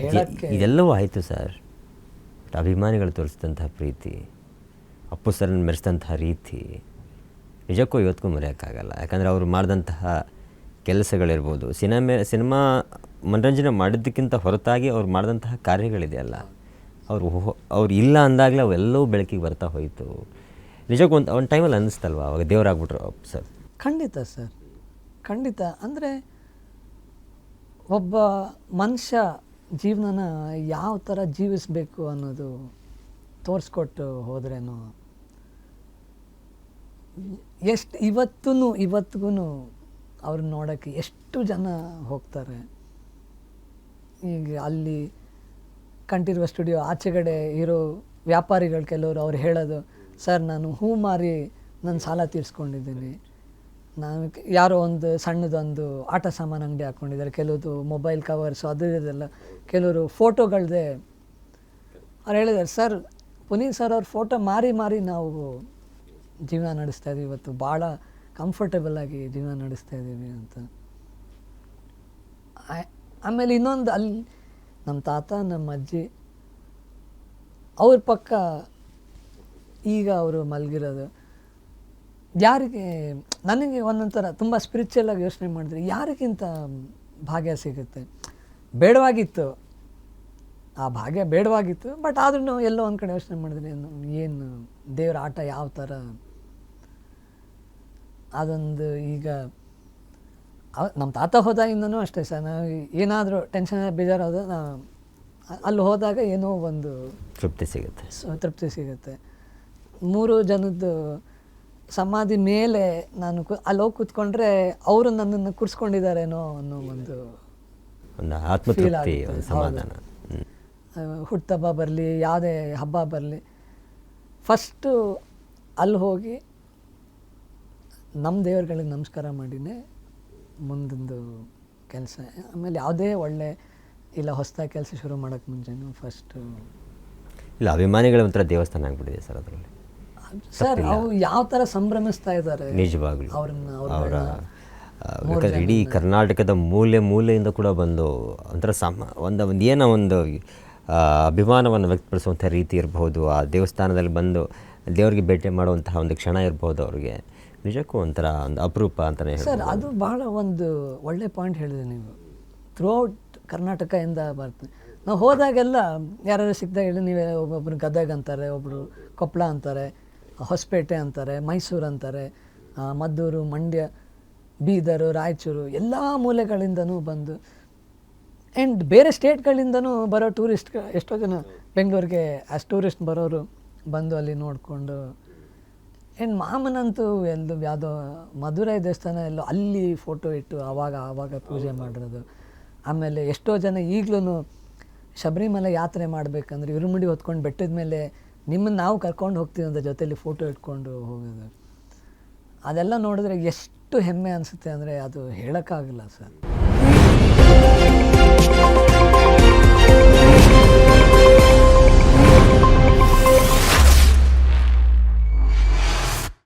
ಹೇಳಕ್ಕೆ ಇದೆಲ್ಲವೂ ಆಯಿತು ಸರ್. ಅಭಿಮಾನಿಗಳು ತೋರಿಸಿದಂತಹ ಪ್ರೀತಿ, ಅಪ್ಪು ಸರ್ನ ಮೆರೆಸಿದಂತಹ ರೀತಿ ನಿಜಕ್ಕೂ ಇವತ್ತಿಗೂ ಮರೆಯೋಕ್ಕಾಗಲ್ಲ. ಯಾಕಂದರೆ ಅವರು ಮಾಡಿದಂತಹ ಕೆಲಸಗಳಿರ್ಬೋದು, ಸಿನಿಮಾ ಮನರಂಜನೆ ಮಾಡಿದ್ದಕ್ಕಿಂತ ಹೊರತಾಗಿ ಅವ್ರು ಮಾಡಿದಂತಹ ಕಾರ್ಯಗಳಿದೆಯಲ್ಲ, ಅವ್ರು ಇಲ್ಲ ಅಂದಾಗಲೇ ಅವೆಲ್ಲವೂ ಬೆಳಕಿಗೆ ಬರ್ತಾ ಹೋಯಿತು. ನಿಜಕ್ಕೂ ಒಂದು ಟೈಮಲ್ಲಿ ಅನ್ನಿಸ್ತಲ್ವ ಅವಾಗ ದೇವರಾಗ್ಬಿಟ್ರು ಸರ್. ಖಂಡಿತ ಸರ್, ಖಂಡಿತ. ಅಂದರೆ ಒಬ್ಬ ಮನುಷ್ಯ ಜೀವನನ ಯಾವ ಥರ ಜೀವಿಸಬೇಕು ಅನ್ನೋದು ತೋರಿಸ್ಕೊಟ್ಟು ಹೋದ್ರೇನು ಎಷ್ಟು ಇವತ್ತಿಗೂ ಅವ್ರನ್ನ ನೋಡೋಕ್ಕೆ ಎಷ್ಟು ಜನ ಹೋಗ್ತಾರೆ. ಈಗ ಅಲ್ಲಿ ಕಂಠೀರವ ಸ್ಟುಡಿಯೋ ಆಚೆಗಡೆ ಇರೋ ವ್ಯಾಪಾರಿಗಳು ಕೆಲವರು ಅವ್ರು ಹೇಳೋದು, ಸರ್ ನಾನು ಹೂ ಮಾರಿ ನನ್ನ ಸಾಲ ತೀರಿಸ್ಕೊಂಡಿದ್ದೀನಿ. ನಾನು ಯಾರೋ ಒಂದು ಸಣ್ಣದೊಂದು ಆಟ ಸಾಮಾನು ಅಂಗಡಿ ಹಾಕ್ಕೊಂಡಿದ್ದಾರೆ, ಕೆಲವುದು ಮೊಬೈಲ್ ಕವರ್ಸು ಅದು ಇದೆಲ್ಲ, ಕೆಲವರು ಫೋಟೋಗಳದೇ. ಅವ್ರು ಹೇಳಿದ್ದಾರೆ, ಸರ್ ಪುನೀತ್ ಸರ್ ಅವ್ರ ಫೋಟೋ ಮಾರಿ ನಾವು ಜೀವನ ನಡೆಸ್ತಾ ಇದ್ದೀವಿ, ಇವತ್ತು ಭಾಳ ಕಂಫರ್ಟೇಬಲ್ ಆಗಿ ಜೀವನ ನಡೆಸ್ತಾ ಇದ್ದೀವಿ ಅಂತ. ಆಮೇಲೆ ಇನ್ನೊಂದು, ಅಲ್ಲಿ ನಮ್ಮ ತಾತ ನಮ್ಮ ಅಜ್ಜಿ ಅವ್ರ ಪಕ್ಕ ಈಗ ಅವರು ಮಲಗಿರೋದು. ಯಾರಿಗೆ, ನನಗೆ ಒಂದೊಂಥರ ತುಂಬ ಸ್ಪಿರಿಚುವಲಾಗಿ ಯೋಚನೆ ಮಾಡಿದ್ರೆ ಯಾರಿಗಿಂತ ಭಾಗ್ಯ ಸಿಗುತ್ತೆ. ಬೇಡವಾಗಿತ್ತು, ಆ ಭಾಗ್ಯ ಬೇಡವಾಗಿತ್ತು, ಬಟ್ ಆದ್ರೂ ಎಲ್ಲೋ ಒಂದು ಕಡೆ ಯೋಚನೆ ಮಾಡಿದ್ರೆ ಏನು ದೇವ್ರ ಆಟ ಯಾವ ಥರ ಅದೊಂದು. ಈಗ ನಮ್ಮ ತಾತ ಹೋದಾಗಿಂದನೂ ಅಷ್ಟೇ ಸರ್, ನಾವು ಏನಾದರೂ ಟೆನ್ಷನ್ ಬೇಜಾರಾದ ಅಲ್ಲಿ ಹೋದಾಗ ಏನೋ ಒಂದು ತೃಪ್ತಿ ಸಿಗುತ್ತೆ. 3 ಜನದ್ದು ಸಮಾಧಿ ಮೇಲೆ ನಾನು ಅಲ್ಲಿ ಹೋಗಿ ಕೂತ್ಕೊಂಡ್ರೆ ಅವರು ನನ್ನನ್ನು ಕೂರಿಸ್ಕೊಂಡಿದ್ದಾರೇನೋ ಅನ್ನೋ ಒಂದು ಆತ್ಮತೃಪ್ತಿ, ಸಮಾಧಾನ. ಹುಟ್ಟುಹಬ್ಬ ಬರಲಿ, ಯಾವುದೇ ಹಬ್ಬ ಬರಲಿ, ಫಸ್ಟು ಅಲ್ಲಿ ಹೋಗಿ ನಮ್ಮ ದೇವ್ರುಗಳಿಗೆ ನಮಸ್ಕಾರ ಮಾಡಿನೇ ಮುಂದೊಂದು ಕೆಲಸ. ಆಮೇಲೆ ಯಾವುದೇ ಒಳ್ಳೆ ಇಲ್ಲ ಹೊಸದಾಗಿ ಕೆಲಸ ಶುರು ಮಾಡೋಕ್ಕೆ ಮುಂಚೆನೂ ಫಸ್ಟು ಇಲ್ಲ ಅಭಿಮಾನಿಗಳ ಒಂಥರ ದೇವಸ್ಥಾನ ಆಗ್ಬಿಟ್ಟಿದೆ ಸರ್ ಅದರಲ್ಲಿ. ಸರ್ ಅವು ಯಾವ ಥರ ಸಂಭ್ರಮಿಸ್ತಾ ಇದ್ದಾರೆ ನಿಜವಾಗ್ಲೂ ಅವರ ಬೇಕಾದ್ರೆ ಇಡೀ ಕರ್ನಾಟಕದ ಮೂಲೆಯಿಂದ ಕೂಡ ಬಂದು ಒಂಥರ ಒಂದು ಏನೋ ಒಂದು ಅಭಿಮಾನವನ್ನು ವ್ಯಕ್ತಪಡಿಸುವಂಥ ರೀತಿ ಇರಬಹುದು. ಆ ದೇವಸ್ಥಾನದಲ್ಲಿ ಬಂದು ದೇವರಿಗೆ ಭೇಟಿ ಮಾಡುವಂತಹ ಒಂದು ಕ್ಷಣ ಇರ್ಬೋದು ಅವ್ರಿಗೆ. ನಿಜಕ್ಕೂ ಒಂಥರ ಒಂದು ಅಪರೂಪ ಅಂತಲೇ ಸರ್. ಅದು ಭಾಳ ಒಂದು ಒಳ್ಳೆ ಪಾಯಿಂಟ್ ಹೇಳಿದೆ ನೀವು. ಥ್ರೂ ಔಟ್ ಕರ್ನಾಟಕದಿಂದ ಬರ್ತದೆ. ನಾವು ಹೋದಾಗೆಲ್ಲ ಯಾರು ಸಿಕ್ಕಿದಾಗ ಹೇಳಿ, ನೀವೇ ಒಬ್ಬೊಬ್ರು ಗದಗ ಅಂತಾರೆ, ಒಬ್ಬರು ಕೊಪ್ಪಳ ಅಂತಾರೆ, ಹೊಸಪೇಟೆ ಅಂತಾರೆ, ಮೈಸೂರು ಅಂತಾರೆ, ಮದ್ದೂರು, ಮಂಡ್ಯ, ಬೀದರು, ರಾಯಚೂರು, ಎಲ್ಲ ಮೂಲೆಗಳಿಂದನೂ ಬಂದು ಆ್ಯಂಡ್ ಬೇರೆ ಸ್ಟೇಟ್ಗಳಿಂದನೂ ಬರೋ ಟೂರಿಸ್ಟ್ ಎಷ್ಟೋ ಜನ ಬೆಂಗಳೂರಿಗೆ ಆ್ಯಸ್ ಟೂರಿಸ್ಟ್ ಬರೋರು ಬಂದು ಅಲ್ಲಿ ನೋಡಿಕೊಂಡು. ಆ್ಯಂಡ್ ಮಾಮನಂತೂ ಯಾವುದೋ ಮಧುರೈ ದೇವಸ್ಥಾನ ಎಲ್ಲೋ ಅಲ್ಲಿ ಫೋಟೋ ಇಟ್ಟು ಆವಾಗ ಪೂಜೆ ಮಾಡಿರೋದು. ಆಮೇಲೆ ಎಷ್ಟೋ ಜನ ಈಗಲೂ ಶಬರಿಮಲೆ ಯಾತ್ರೆ ಮಾಡಬೇಕಂದ್ರೆ ಇರುಮುಡಿ ಹೊತ್ಕೊಂಡು ಬೆಟ್ಟದ ಮೇಲೆ ನಿಮ್ಮನ್ನು ನಾವು ಕರ್ಕೊಂಡು ಹೋಗ್ತೀವಿ ಅಂತ ಜೊತೆಯಲ್ಲಿ ಫೋಟೋ ಇಟ್ಕೊಂಡು ಹೋಗೋದು. ಅದೆಲ್ಲ ನೋಡಿದ್ರೆ ಎಷ್ಟು ಹೆಮ್ಮೆ ಅನಿಸುತ್ತೆ ಅಂದರೆ ಅದು ಹೇಳೋಕ್ಕಾಗಲ್ಲ ಸರ್.